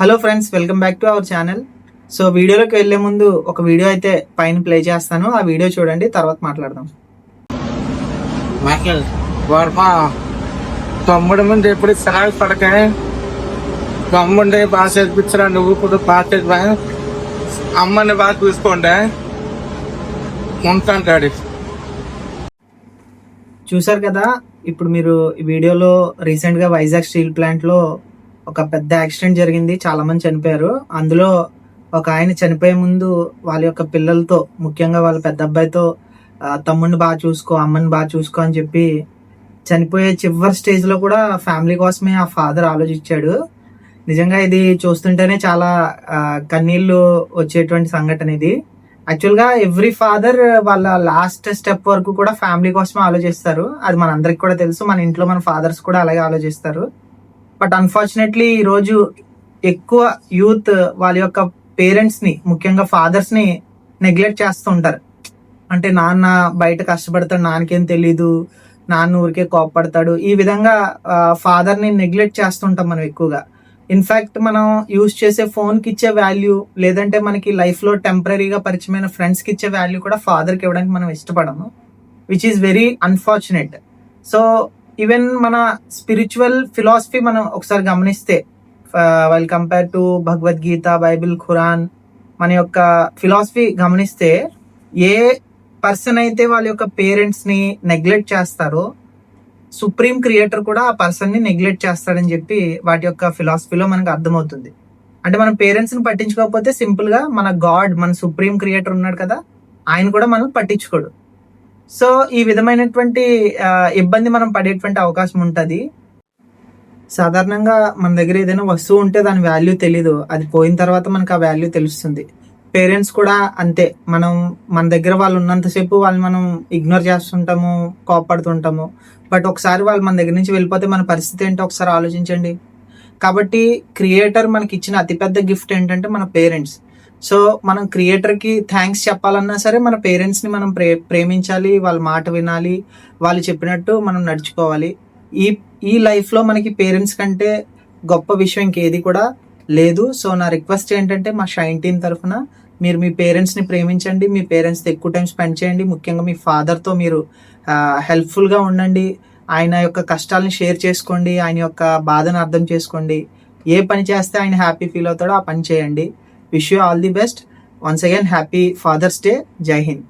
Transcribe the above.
Hello friends, welcome back to our channel. So వీడియోలోకి వెళ్లే ముందు ఒక వీడియో అయితే పైన ప్లే చేస్తాను. ఆ వీడియో చూడండి, తర్వాత మాట్లాడదాం. మా తమ్ముడు ముందు ఎప్పుడు సరాలు పడక తమ్ముడే బాగా చదివించరా, నువ్వు కూడా బాగా చదివా, అమ్మని బాగా చూసుకోండి ఉంటాంటాడు. చూసారు కదా, ఇప్పుడు మీరు ఈ వీడియోలో రీసెంట్గా వైజాగ్ స్టీల్ ప్లాంట్లో ఒక పెద్ద యాక్సిడెంట్ జరిగింది. చాలా మంది చనిపోయారు. అందులో ఒక ఆయన చనిపోయే ముందు వాళ్ళ యొక్క పిల్లలతో, ముఖ్యంగా వాళ్ళ పెద్ద అబ్బాయితో తమ్ముడిని బాగా చూసుకో, అమ్మని బాగా చూసుకో అని చెప్పి చనిపోయే చివరి స్టేజ్లో కూడా ఫ్యామిలీ కోసమే ఆ ఫాదర్ ఆలోచించాడు. నిజంగా ఇది చూస్తుంటేనే చాలా కన్నీళ్ళు వచ్చేటువంటి సంఘటన ఇది. యాక్చువల్గా ఎవ్రీ ఫాదర్ వాళ్ళ లాస్ట్ స్టెప్ వరకు కూడా ఫ్యామిలీ కోసమే ఆలోచిస్తారు. అది మన అందరికి కూడా తెలుసు. మన ఇంట్లో మన ఫాదర్స్ కూడా అలాగే ఆలోచిస్తారు. బట్ అన్ఫార్చునేట్లీ ఈరోజు ఎక్కువ యూత్ వాళ్ళ యొక్క పేరెంట్స్ని, ముఖ్యంగా ఫాదర్స్ని నెగ్లెక్ట్ చేస్తూ ఉంటారు. అంటే నాన్న బయట కష్టపడతాడు, నాన్నకేం తెలీదు, నాన్న ఊరికే కోప్పడతాడు, ఈ విధంగా ఫాదర్ని నెగ్లెక్ట్ చేస్తుంటాం మనం ఎక్కువగా. ఇన్ఫ్యాక్ట్ మనం యూజ్ చేసే ఫోన్కి ఇచ్చే వాల్యూ, లేదంటే మనకి లైఫ్లో టెంపరీగా పరిచయమైన ఫ్రెండ్స్కి ఇచ్చే వాల్యూ కూడా ఫాదర్కి ఇవ్వడానికి మనం ఇష్టపడము, which is very unfortunate. So even మన స్పిరిచువల్ ఫిలాసఫీ మనం ఒకసారి గమనిస్తే, while compare to Bhagavad Gita, Bible, Quran, మన యొక్క ఫిలాసఫీ గమనిస్తే, ఏ పర్సన్ అయితే వాళ్ళ యొక్క పేరెంట్స్ని నెగ్లెక్ట్ చేస్తారో సుప్రీం క్రియేటర్ కూడా ఆ పర్సన్ని నెగ్లెక్ట్ చేస్తాడని చెప్పి వాటి యొక్క ఫిలాసఫీలో మనకు అర్థమవుతుంది. అంటే మన పేరెంట్స్ని పట్టించుకోకపోతే సింపుల్గా మన గాడ్, మన సుప్రీం క్రియేటర్ ఉన్నాడు కదా, ఆయన కూడా మనం పట్టించుకోడు. సో ఈ విధమైనటువంటి ఇబ్బంది మనం పడేటువంటి అవకాశం ఉంటుంది. సాధారణంగా మన దగ్గర ఏదైనా వస్తువు ఉంటే దాని వాల్యూ తెలీదు, అది పోయిన తర్వాత మనకు ఆ వాల్యూ తెలుస్తుంది. పేరెంట్స్ కూడా అంతే. మన దగ్గర వాళ్ళు ఉన్నంతసేపు వాళ్ళు మనం ఇగ్నోర్ చేస్తుంటాము, కోపడుతుంటాము. బట్ ఒకసారి వాళ్ళు మన దగ్గర నుంచి వెళ్ళిపోతే మన పరిస్థితి ఏంటో ఒకసారి ఆలోచించండి. కాబట్టి క్రియేటర్ మనకి ఇచ్చిన అతిపెద్ద గిఫ్ట్ ఏంటంటే మన పేరెంట్స్. సో మనం క్రియేటర్కి థ్యాంక్స్ చెప్పాలన్నా సరే మన పేరెంట్స్ని మనం ప్రేమించాలి, వాళ్ళ మాట వినాలి, వాళ్ళు చెప్పినట్టు మనం నడుచుకోవాలి. ఈ లైఫ్లో మనకి పేరెంట్స్ కంటే గొప్ప విషయం ఇంకేది కూడా లేదు. సో నా రిక్వెస్ట్ ఏంటంటే, మా షైన్ టీమ్ తరఫున మీరు మీ పేరెంట్స్ని ప్రేమించండి, మీ పేరెంట్స్తో ఎక్కువ టైం స్పెండ్ చేయండి. ముఖ్యంగా మీ ఫాదర్తో మీరు హెల్ప్ఫుల్గా ఉండండి. ఆయన యొక్క కష్టాలను షేర్ చేసుకోండి, ఆయన యొక్క బాధను అర్థం చేసుకోండి. ఏ పని చేస్తే ఆయన హ్యాపీ ఫీల్ అవుతాడో ఆ పని చేయండి. Wish you all the best. Once again happy father's day. జై హింద్.